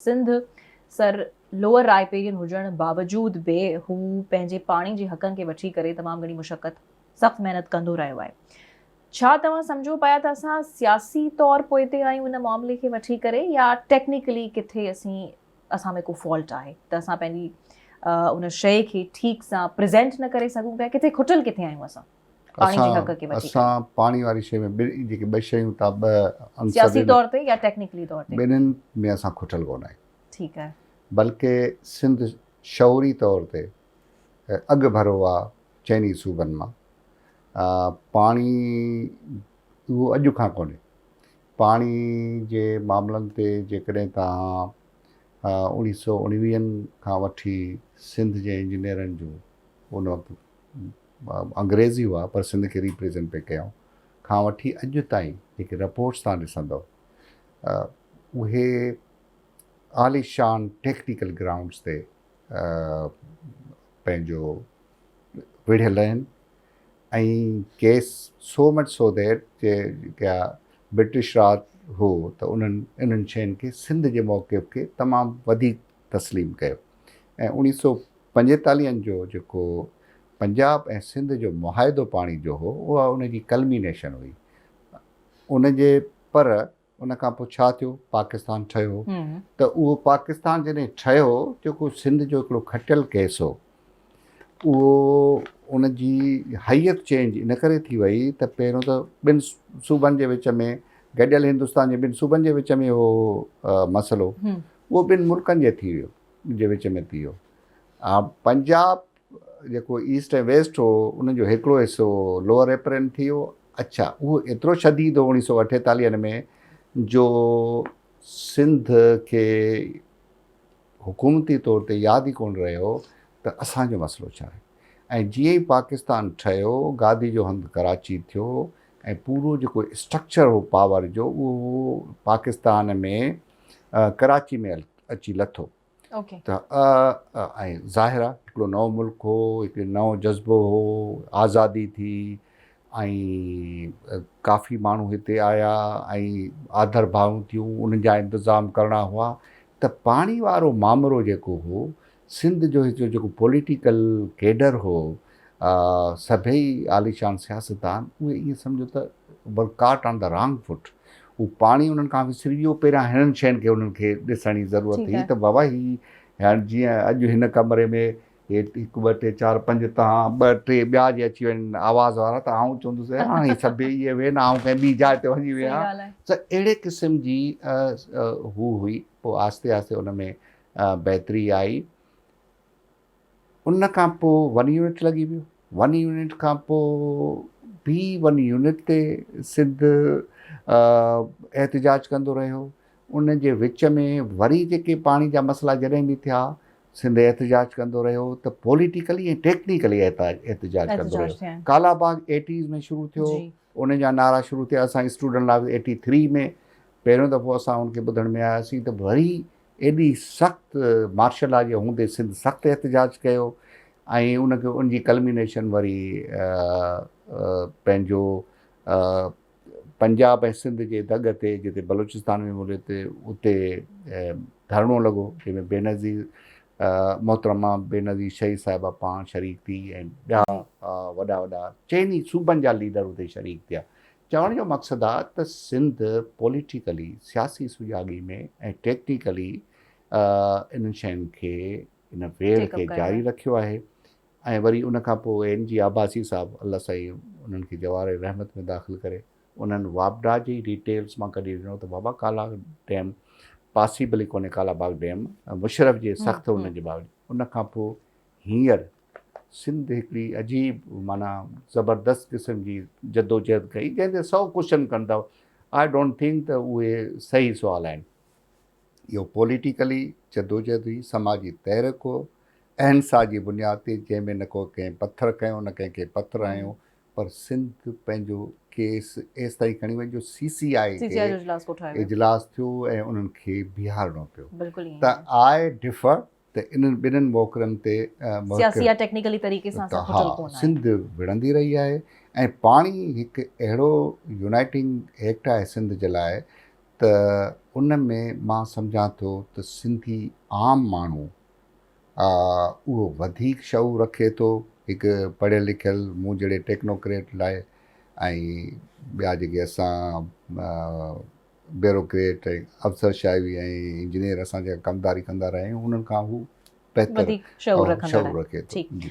Sindh sir lower रायपेरियन हुजण बावजूद बि हू पंहिंजे पाणी जे हक़नि खे वठी करे तमामु घणी मुशक़त सख़्तु महिनत कंदो रहियो आहे। छा तव्हां सम्झो पिया त असां सियासी तौर पोइते आहियूं इन मामले खे वठी करे, या टेक्निकली किथे असां में को फॉल्ट आहे त असां पंहिंजी उन शइ खे ठीक सां प्रेज़ेंट न करे सघूं पिया? किथे खुटल किथे आहियूं असां पाणी जे हक़ खे वठी करे? असां पाणी वारी शइ में जेके ॿ शयूं था, ॿ अंसर सियासी तौर ते या टेक्निकली तौर ते, ॿिन्हिनि में असां खुटल कोन आहियूं। ठीकु आहे। बल्कि सिंध शौरी तौर ते अॻु भरो आहे चइनी सूबनि मां। पाणी उहो अॼु खां कोन्हे। पाणी जे मामलनि ते जेकॾहिं तव्हां 1919 खां वठी सिंध जे इंजीनियरनि जो उन वक़्तु अंग्रेज़ी हुआ पर सिंध खे रिप्रेज़ेंट पे कयूं खां वठी अॼु ताईं जेके रिपोर्ट्स तव्हां ॾिसंदव उहे आलिशान टेक्निकल ग्राउंड्स ते पंहिंजो विढ़ियल आहिनि। ऐं case so much so that जे क्या ब्रिटिश राज हो त इन्हनि शयुनि खे सिंध जे मौक़िफ़ खे तमामु वधीक तस्लीम कयो। ऐं 1945 जो जेको पंजाब ऐं सिंध जो मुआहिदो पाणी जो हो उहा उनजी कल्मिनेशन हुई उनजे। पर उन खां पोइ छा थियो, पाकिस्तान ठहियो। त उहो पाकिस्तान जॾहिं ठहियो, जेको सिंध जो हिकिड़ो खटियल केस हो, उहो उनजी हैयत चेंज इन करे थी वई त पहिरियों त ॿिनि सूबनि जे विच में, गॾियल हिंदुस्तान जे ॿिनि सूबनि जे विच में उहो मसइलो उहो ॿिनि मुल्कनि जे विच में थी वियो। पंजाब जेको ईस्ट ऐं वेस्ट हो उनजो हिकिड़ो हिसो लोअर रेपरेंट थी वियो। अच्छा, उहो एतिरो शदीद हो 1948 में जो सिंध खे हुकूमती तौर ते यादि ई कोन रहियो त असांजो मसइलो छा आहे। ऐं जीअं ई पाकिस्तान ठहियो, गादी जो हंधु कराची थियो ऐं पूरो जेको स्ट्रक्चर हो पावर जो उहो पाकिस्तान में कराची में अची लथो। त ऐं ज़ाहिर आहे हिकिड़ो नओं मुल्क हो, हिकिड़ो नओं जज़्बो हो, आज़ादी थी ऐं काफ़ी माण्हू हिते आया ऐं आदर भावूं थियूं, उन्हनि जा इंतज़ाम करणा हुआ। त पाणी वारो मामिलो जेको हो, सिंध जो जेको पॉलिटिकल केडर हो, सभई आलिशान सियासतदान, उहे ईअं सम्झो त caught on the wrong foot. उहो पाणी उन्हनि खां विसरी वियो। पहिरियां हिननि शयुनि खे उन्हनि खे ॾिसण जी ज़रूरत हुई त बाबा ही हाणे जीअं अॼु हिन कमरे में हिकु ॿ टे चारि पंज तव्हां ॿ टे ॿिया जे अची वञनि आवाज़ वारा, त आउं चवंदुसि हाणे सभई इहे वेहनि, आउं कंहिं ॿी जाइ ते वञी विया। त अहिड़े क़िस्म जी हू हुई। पोइ आहिस्ते आहिस्ते उन में बहितरी आई। उन खां पोइ 1 यूनिट लॻी वियो। 1 यूनिट खां पोइ बि 1 यूनिट ते सिंध एहतिजाज कंदो रहियो। उन जे विच में वरी जेके पाणी जा मसइला जॾहिं बि थिया, सिंध एहतिजाज कंदो रहियो। त पॉलिटिकली ऐं टेक्निकली एहतिजाज कंदो रहियो। कालाबाग 80s में शुरू थियो, उन जा नारा शुरू थिया। असां स्टूडेंट लाइ 83 में पहिरियों दफ़ो असां उनखे ॿुधण में आयासीं त वरी एॾी सख़्तु मार्शल लॉ जे हूंदे सिंध सख़्तु एहतिजाज कयो। ऐं उनखे उनजी कल्मिनेशन वरी पंहिंजो पंजाब ऐं सिंध जे दॻ ते, जिते बलूचिस्तान में मोले ते, उते धरणो लॻो, जंहिंमें बेनज़ीर मोहतरमा बेनज़ीर शहीद साहिबा पाण शरीक थी ऐं ॿिया वॾा वॾा चइनी सूबनि जा लीडर उते शरीक थिया। चवण जो मक़सदु आहे त सिंध पॉलिटिकली सियासी सुजाॻी में ऐं टेक्निकली इन्हनि शयुनि खे, इन वेड़ खे जारी रखियो आहे। ऐं वरी उन खां पोइ NG आबासी साहिबु अल्लाह साईं उन्हनि खे जवाहर रहमत में दाख़िल करे उन्हनि वापडा जी डिटेल्स मां कढी ॾिनो त बाबा काला डैम पॉसिबल ई कोन्हे, कालाबाग डैम मुशरफ जे सख़्तु हुन जे बावजूदि। उन खां पोइ हींअर सिंध हिकिड़ी अजीब माना ज़बरदस्त क़िस्म जी जदोजहद कई, जंहिंते 100 क्वेश्चन कंदव। आई डोंट थिंक त उहे सही सुवाल आहिनि। इहो पॉलिटिकली जदोजहद हुई, समाजी तहरीक हो, अहिंसा जी बुनियाद ते, जंहिंमें न को कंहिं पथर कयो, न कंहिंखे पथर आयो। पर सिंध पंहिंजो केस एसि ताईं खणी वई जो CCI खे इजलास थियो ऐं उन्हनि खे बीहारणो पियो। त आई डिफर त इन्हनि ॿिन्हिनि मोकरनि ते टेक्निकली तरीक़े सां सिंध विढ़ंदी रही आहे। ऐं पाणी हिकु अहिड़ो यूनाइटिंग एक्ट आहे सिंध जे लाइ त उन में मां सम्झां थो त सिंधी आम माण्हू उहो वधीक शऊर रखे थो हिकु पढ़ियल लिखियल मूं जहिड़े टेक्नोक्रेट लाइ, ऐं ॿिया जेके असां ब्यूरोक्रेट ऐं अफ़सरशाही ऐं इंजीनियर असां जेका कमदारी कंदा रहिया आहियूं उन्हनि खां हू बहितर वधीक शऊर रखंदा शऊर आहिनि। रखे थो। ठीकु। जी